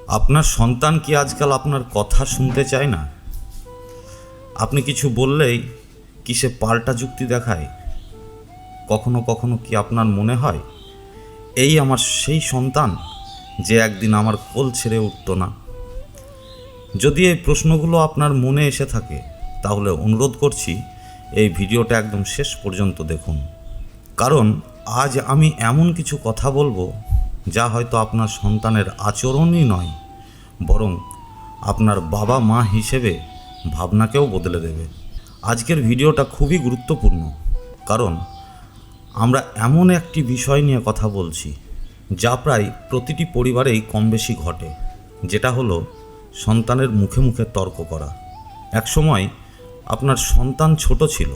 আপনার সন্তান কি আজকাল আপনার কথা শুনতে চায় না? আপনি কিছু বললেই কি সে পাল্টা যুক্তি দেখায়? কখনো কখনো কি আপনার মনে হয় এই আমার সেই সন্তান যে একদিন আমার কোল ছেড়ে উঠত না? যদি এই প্রশ্নগুলো আপনার মনে এসে থাকে তাহলে অনুরোধ করছি এই ভিডিওটা একদম শেষ পর্যন্ত দেখুন, কারণ আজ আমি এমন কিছু কথা বলবো যা হয়তো আপনার সন্তানের আচরণই নয়, বরং আপনার বাবা মা হিসেবে ভাবনাকেও বদলে দেবে। আজকের ভিডিওটা খুবই গুরুত্বপূর্ণ, কারণ আমরা এমন একটি বিষয় নিয়ে কথা বলছি যা প্রায় প্রতিটি পরিবারেই কম বেশি ঘটে, যেটা হলো সন্তানের মুখে মুখে তর্ক করা। একসময় আপনার সন্তান ছোট ছিল,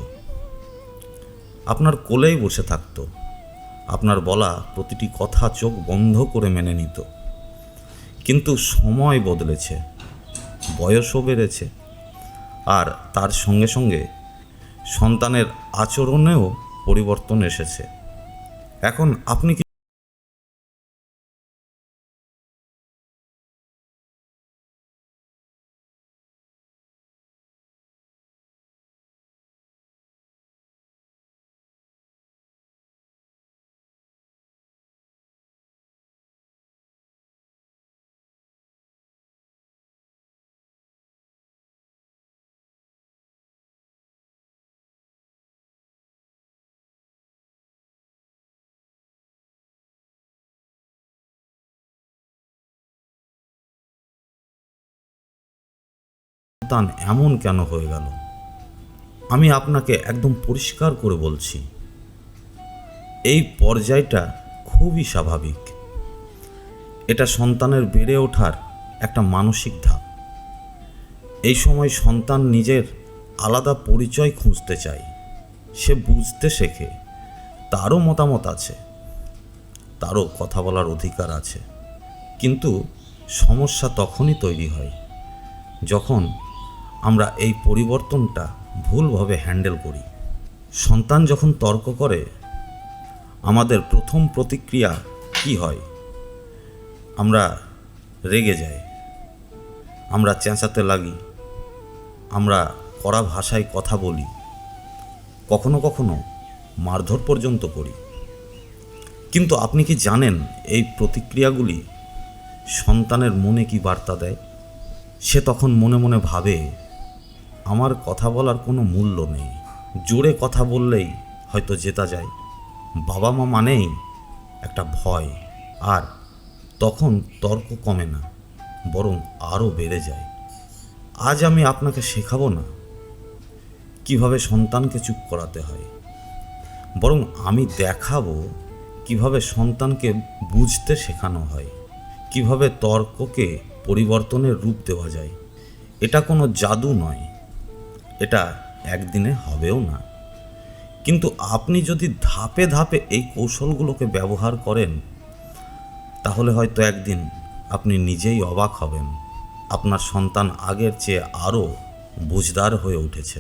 আপনার কোলেই বসে থাকতো, আপনার বলা প্রতিটি কথা চোখ বন্ধ করে মেনে নিত। কিন্তু সময় বদলেছে, বয়সও বেড়েছে, আর তার সঙ্গে সঙ্গে সন্তানের আচরণেও পরিবর্তন এসেছে। এখন আপনি কি সন্তান এমন কেন হয়ে গেল? আমি আপনাকে একদম পরিষ্কার করে বলছি, এই পর্যায়টা খুবই স্বাভাবিক। এটা সন্তানের বেড়ে ওঠার একটা মানসিক ধাপ। এই সময় সন্তান নিজের আলাদা পরিচয় খুঁজতে চায়, সে বুঝতে শেখে তারও মতামত আছে, তারও কথা বলার অধিকার আছে। কিন্তু সমস্যা তখনই তৈরি হয় যখন আমরা এই পরিবর্তনটা ভুলভাবে হ্যান্ডেল করি। সন্তান যখন তর্ক করে, আমাদের প্রথম প্রতিক্রিয়া কি হয়? আমরা রেগে যাই, আমরা চেঁচাতে লাগি, আমরা কড়া ভাষায় কথা বলি, কখনো কখনো মারধর পর্যন্ত করি। কিন্তু আপনি কি জানেন এই প্রতিক্রিয়াগুলি সন্তানের মনে কি বার্তা দেয়? সে তখন মনে মনে ভাবে, আমার কথা বলার কোনো মূল্য নেই, জোরে কথা বললেই হয়তো জেতা যায়। বাবা মা মানেই একটা ভয়, আর তখন তর্ক কমে না, বরং আরও বেড়ে যায়। আজ আমি আপনাকে শেখাবো না কিভাবে সন্তানকে চুপ করাতে হয়, বরং আমি দেখাবো কিভাবে সন্তানকে বুঝতে শেখানো হয়, কিভাবে তর্ককে পরিবর্তনের রূপ দেওয়া যায়। এটা কোনো জাদু নয়, এটা একদিনে হবেও না, কিন্তু আপনি যদি ধাপে ধাপে এই কৌশলগুলোকে ব্যবহার করেন তাহলে হয়তো একদিন আপনি নিজেই অবাক হবেন, আপনার সন্তান আগের চেয়ে আরও বুঝদার হয়ে উঠেছে।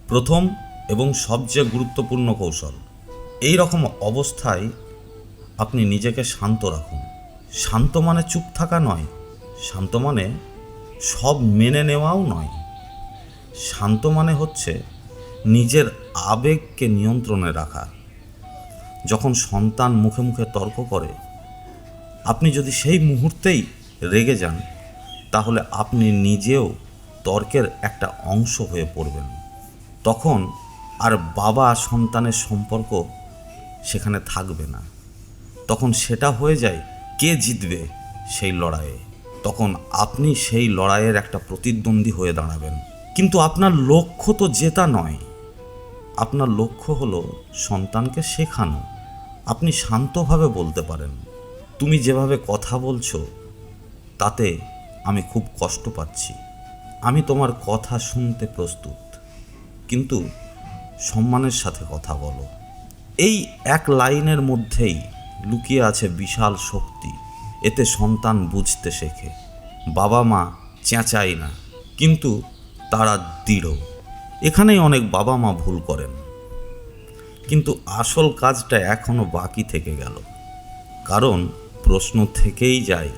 প্রথম এবং সবচেয়ে গুরুত্বপূর্ণ কৌশল, এই রকম অবস্থায় আপনি নিজেকে শান্ত রাখুন। শান্ত মানে চুপ থাকা নয়, শান্ত মানে সব মেনে নেওয়াও নয়। শান্ত মানে হচ্ছে নিজের আবেগকে নিয়ন্ত্রণে রাখা। যখন সন্তান মুখে মুখে তর্ক করে, আপনি যদি সেই মুহূর্তেই রেগে যান তাহলে আপনি নিজেও তর্কের একটা অংশ হয়ে পড়বেন। তখন আর বাবা সন্তানের সম্পর্ক সেখানে থাকবে না, তখন সেটা হয়ে যায় কে জিতবে সেই লড়াইয়ে। তখন আপনি সেই লড়াইয়ের একটা প্রতিদ্বন্দ্বী হয়ে দাঁড়াবেন। কিন্তু আপনার লক্ষ্য তো জেতা নয়, আপনার লক্ষ্য হলো সন্তানকে শেখানো। আপনি শান্তভাবে বলতে পারেন, তুমি যেভাবে কথা বলছো তাতে আমি খুব কষ্ট পাচ্ছি, আমি তোমার কথা শুনতে প্রস্তুত, কিন্তু সম্মানের সাথে কথা বলো। এই এক লাইনের মধ্যেই লুকিয়ে আছে বিশাল শক্তি। এতে সন্তান বুঝতে শেখে বাবা মা চেঁচায় না, কিন্তু তারা দৃঢ়। এখানেই অনেক বাবা মা ভুল করেন, কিন্তু আসল কাজটা এখনো বাকি থেকে গেল। কারণ প্রশ্ন থেকেই যায়,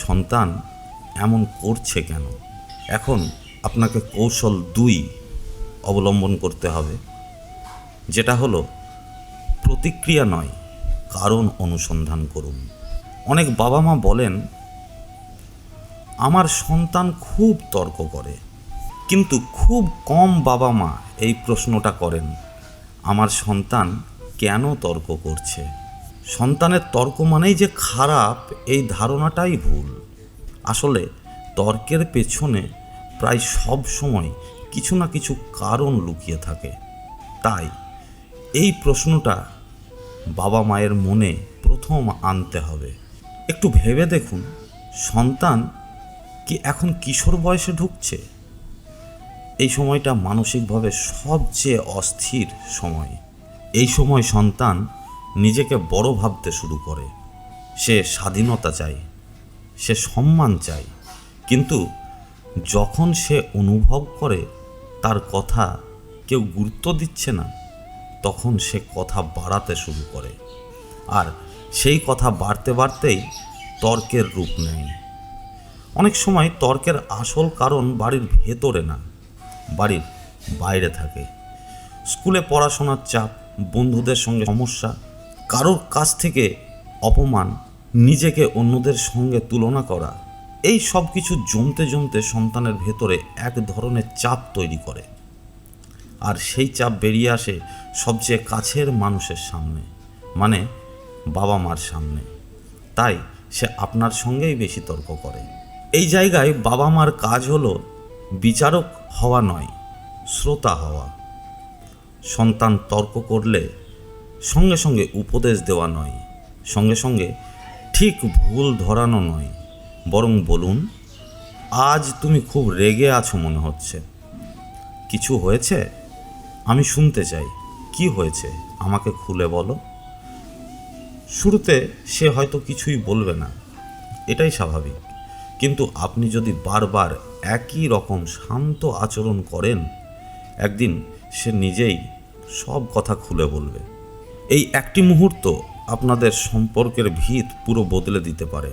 সন্তান এমন করছে কেন। এখন আপনাকে কৌশল 2 অবলম্বন করতে হবে, যেটা হলো প্রতিক্রিয়া নয়, কারণ অনুসন্ধান করুন। অনেক বাবা মা বলেন, আমার সন্তান খুব তর্ক করে, কিন্তু খুব কম বাবা মা এই প্রশ্নটা করেন, আমার সন্তান কেন তর্ক করছে। সন্তানের তর্ক মানেই যে খারাপ, এই ধারণাটাই ভুল। আসলে তর্কের পেছনে প্রায় সব সময় কিছু না কিছু কারণ লুকিয়ে থাকে। তাই এই প্রশ্নটা বাবা মায়ের মনে প্রথম আনতে হবে। একটু ভেবে দেখুন, সন্তান কি এখন কিশোর বয়সে ঢুকছে? এই সময়টা মানসিকভাবে সবচেয়ে অস্থির সময়। এই সময় সন্তান নিজেকে বড় ভাবতে শুরু করে। সে স্বাধীনতা চায়, সে সম্মান চায়, কিন্তু যখন সে অনুভব করে তার কথা কেউ গুরুত্ব দিচ্ছে না, তখন সে কথা বাড়াতে শুরু করে। আর সেই কথা বাড়তে বাড়তেই তর্কের রূপ নেয়। অনেক সময় তর্কের আসল কারণ বাড়ির ভেতরে না, বাড়ির বাইরে থাকে। স্কুলে পড়াশোনার চাপ, বন্ধুদের সঙ্গে সমস্যা, কারোর কাছ থেকে অপমান, নিজেকে অন্যদের সঙ্গে তুলনা করা, এই সব কিছু জমতে জমতে সন্তানের ভেতরে এক ধরনের চাপ তৈরি করে। আর সেই চাপ বেরিয়ে আসে সবচেয়ে কাছের মানুষের সামনে, মানে বাবা মার সামনে। তাই সে আপনার সঙ্গেই বেশি তর্ক করে। এই জায়গায় বাবা মার কাজ হলো বিচারক হওয়া নয়, শ্রোতা হওয়া। সন্তান তর্ক করলে সঙ্গে সঙ্গে উপদেশ দেওয়া নয়, সঙ্গে সঙ্গে ঠিক ভুল ধরানো নয়, বরং বলুন, আজ তুমি খুব রেগে আছো মনে হচ্ছে, কিছু হয়েছে? আমি শুনতে চাই, কি হয়েছে আমাকে খুলে বলো। শুরুতে সে হয়তো কিছুই বলবে না, এটাই স্বাভাবিক। কিন্তু আপনি যদি বারবার একই রকম শান্ত আচরণ করেন, একদিন সে নিজেই সব কথা খুলে বলবে। এই একটি মুহূর্ত আপনাদের সম্পর্কের ভিত পুরো বদলে দিতে পারে।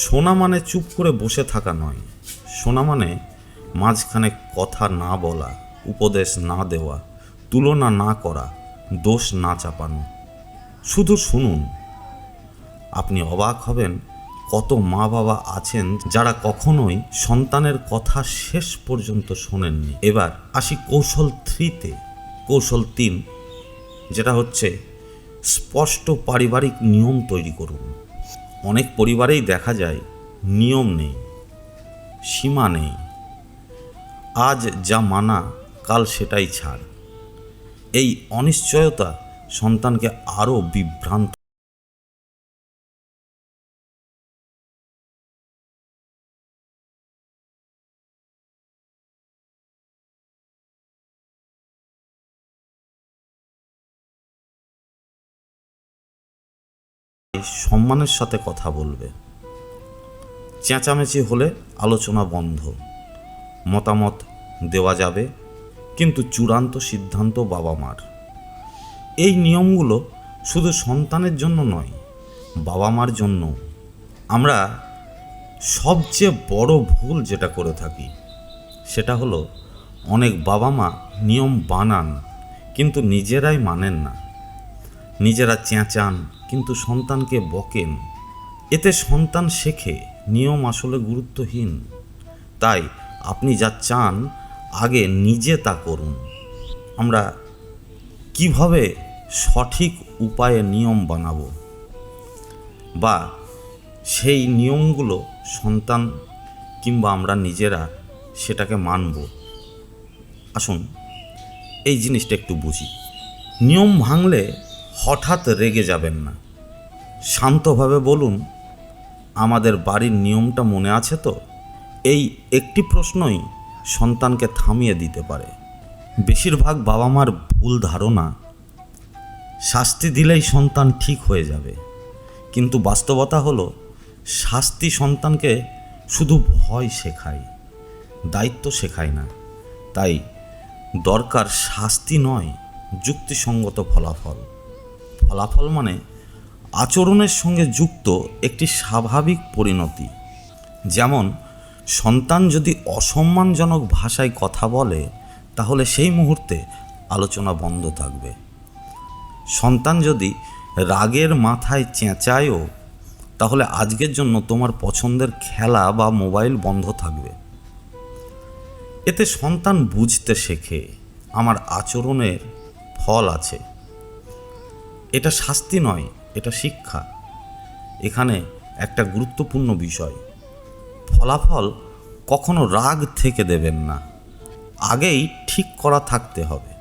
শোনা মানে চুপ করে বসে থাকা নয়, শোনা মানে মাঝখানে কথা না বলা, উপদেশ না দেওয়া, তুলনা না করা, দোষ না চাপানো। শুধু শুনুন। আপনি অবাক হবেন কত মা বাবা আছেন যারা কখনোই সন্তানের কথা শেষ পর্যন্ত শোনেননি। এবার আসি কৌশল 3-তে। কৌশল 3, যেটা হচ্ছে স্পষ্ট পারিবারিক নিয়ম তৈরি করুন। অনেক পরিবারেই দেখা যায় নিয়ম নেই, সীমা নেই। আজ যা মানা, কাল সেটাই ছাড়। এই অনিশ্চয়তা সন্তানকে আরও বিভ্রান্ত। সম্মানের সাথে কথা বলবে। চেঁচামেচি হলে আলোচনা বন্ধ। মতামত দেওয়া যাবে, কিন্তু চূড়ান্ত সিদ্ধান্ত বাবা মার। এই নিয়মগুলো শুধু সন্তানের জন্য নয়, বাবা মার জন্য। আমরা সবচেয়ে বড় ভুল যেটা করে থাকি, সেটা হলো অনেক বাবা মা নিয়ম বানান কিন্তু নিজেরাই মানেন না। নিজেরা চেঁচান কিন্তু সন্তানকে বকেন। এতে সন্তান শেখে নিয়ম আসলে গুরুত্বহীন। তাই আপনি যা চান, আগে নিজে তা করুন। আমরা কিভাবে সঠিক উপায়ে নিয়ম বানাবো, বা সেই নিয়মগুলো সন্তান কিংবা আমরা নিজেরা সেটাকে মানব, আসুন এই জিনিসটা একটু বুঝি। নিয়ম ভাঙলে হঠাৎ রেগে যাবেন না। শান্তভাবে বলুন, আমাদের বাড়ির নিয়মটা মনে আছে তো? এই একটি প্রশ্নই সন্তানকে থামিয়ে দিতে পারে। বেশিরভাগ বাবা মার ভুল ধারণা, শাস্তি দিলেই সন্তান ঠিক হয়ে যাবে। কিন্তু বাস্তবতা হলো, শাস্তি সন্তানকে শুধু ভয় শেখায়, দায়িত্ব শেখায় না। তাই দরকার শাস্তি নয়, যুক্তিসঙ্গত ফলাফল। ফলাফল মানে আচরণের সঙ্গে যুক্ত একটি স্বাভাবিক পরিণতি। যেমন সন্তান যদি অসম্মানজনক ভাষায় কথা বলে তাহলে সেই মুহূর্তে আলোচনা বন্ধ থাকবে। সন্তান যদি রাগের মাথায় চেঁচায়ও তাহলে আজকের জন্য তোমার পছন্দের খেলা বা মোবাইল বন্ধ থাকবে। এতে সন্তান বুঝতে শেখে আমার আচরণের ফল আছে। এটা শাস্তি নয়, এটা শিক্ষা। এখানে একটা গুরুত্বপূর্ণ বিষয়, ফলাফল কখনো রাগ থেকে দেবেন না, আগেই ঠিক করা থাকতে হবে।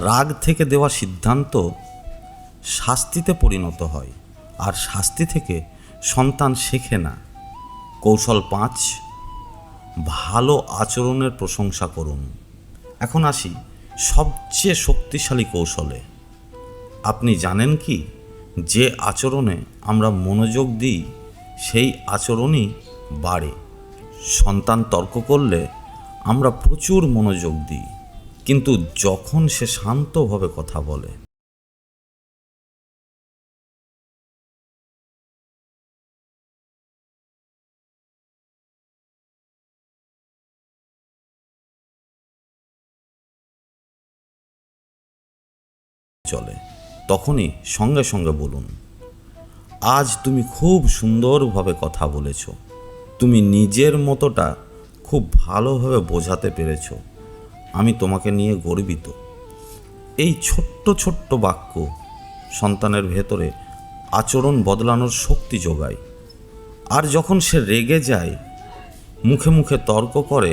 রাগ থেকে দেওয়া সিদ্ধান্ত শাস্তিতে পরিণত হয়, আর শাস্তি থেকে সন্তান শেখে না। কৌশল 5, ভালো আচরণের প্রশংসা করুন। এখন আসি সবচেয়ে শক্তিশালী কৌশলে। আপনি জানেন কি, যে আচরণে আমরা মনোযোগ দিই সেই আচরণই বাড়ে। সন্তান তর্ক করলে আমরা প্রচুর মনোযোগ দিই, কিন্তু যখন সে শান্তভাবে কথা বলে, চলে, তখনই সঙ্গে সঙ্গে বলুন, আজ তুমি খুব সুন্দরভাবে কথা বলেছ, তুমি নিজের মতোটা খুব ভালোভাবে বোঝাতে পেরেছ, আমি তোমাকে নিয়ে গর্বিত। এই ছোট্ট ছোট্ট বাক্য সন্তানের ভেতরে আচরণ বদলানোর শক্তি যোগায়। আর যখন সে রেগে যায়, মুখে মুখে তর্ক করে,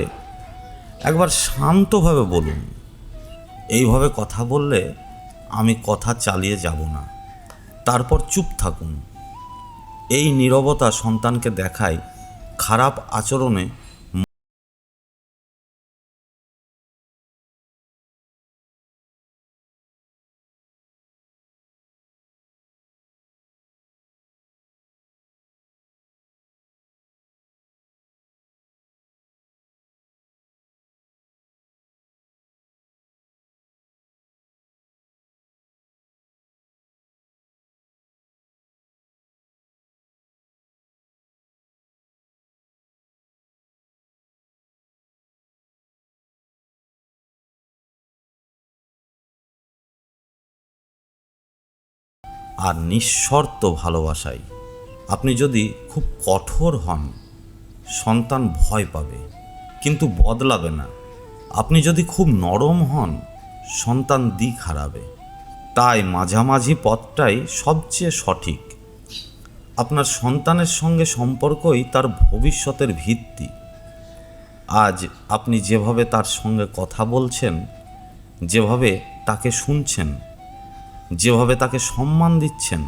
একবার শান্তভাবে বলুন, এইভাবে কথা বললে আমি কথা চালিয়ে যাব না। তারপর চুপ থাকুন। এই নীরবতা সন্তানকে দেখায় খারাপ আচরণে আর নিঃশর্ত ভালোবাসায়। আপনি যদি খুব কঠোর হন, সন্তান ভয় পাবে কিন্তু বদলাবে না। আপনি যদি খুব নরম হন, সন্তান দিক হারাবে। তাই মাঝামাঝি পথটাই সবচেয়ে সঠিক। আপনার সন্তানের সঙ্গে সম্পর্কই তার ভবিষ্যতের ভিত্তি। আজ আপনি যেভাবে তার সঙ্গে কথা বলছেন, যেভাবে তাকে শুনছেন, যেভাবে তাকে সম্মান দিচ্ছেন,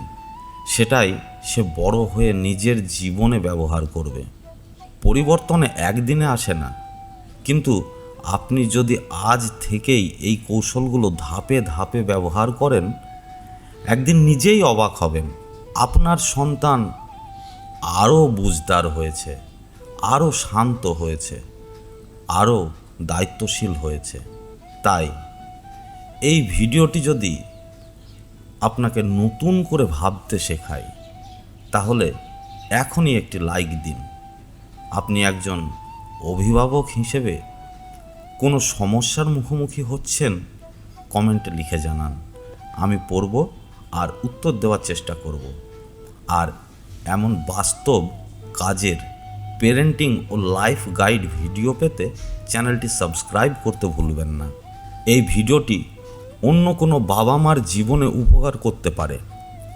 সেটাই সে বড় হয়ে নিজের জীবনে ব্যবহার করবে। পরিবর্তনে একদিনে আসে না, কিন্তু আপনি যদি আজ থেকেই এই কৌশলগুলো ধাপে ধাপে ব্যবহার করেন, একদিন নিজেই অবাক হবেন। আপনার সন্তান আরও বুঝদার হয়েছে, আরও শান্ত হয়েছে, আরও দায়িত্বশীল হয়েছে। তাই এই ভিডিওটি যদি আপনাকে নতুন করে ভাবতে শেখায়, তাহলে এখনই একটি লাইক দিন। আপনি একজন অভিভাবক হিসেবে কোনো সমস্যার মুখোমুখি হচ্ছেন, কমেন্টে লিখে জানান। আমি পড়ব আর উত্তর দেওয়ার চেষ্টা করব। আর এমন বাস্তব কাজের পেরেন্টিং ও লাইফ গাইড ভিডিও পেতে চ্যানেলটি সাবস্ক্রাইব করতে ভুলবেন না। এই ভিডিওটি অন্য কোনো বাবা মার জীবনে উপকার করতে পারে,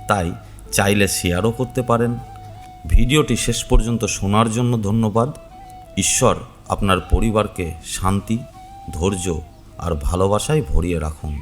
তাই চাইলে শেয়ারও করতে পারেন। ভিডিওটি শেষ পর্যন্ত শোনার জন্য ধন্যবাদ। ঈশ্বর আপনার পরিবারকে শান্তি, ধৈর্য আর ভালোবাসায় ভরিয়ে রাখুন।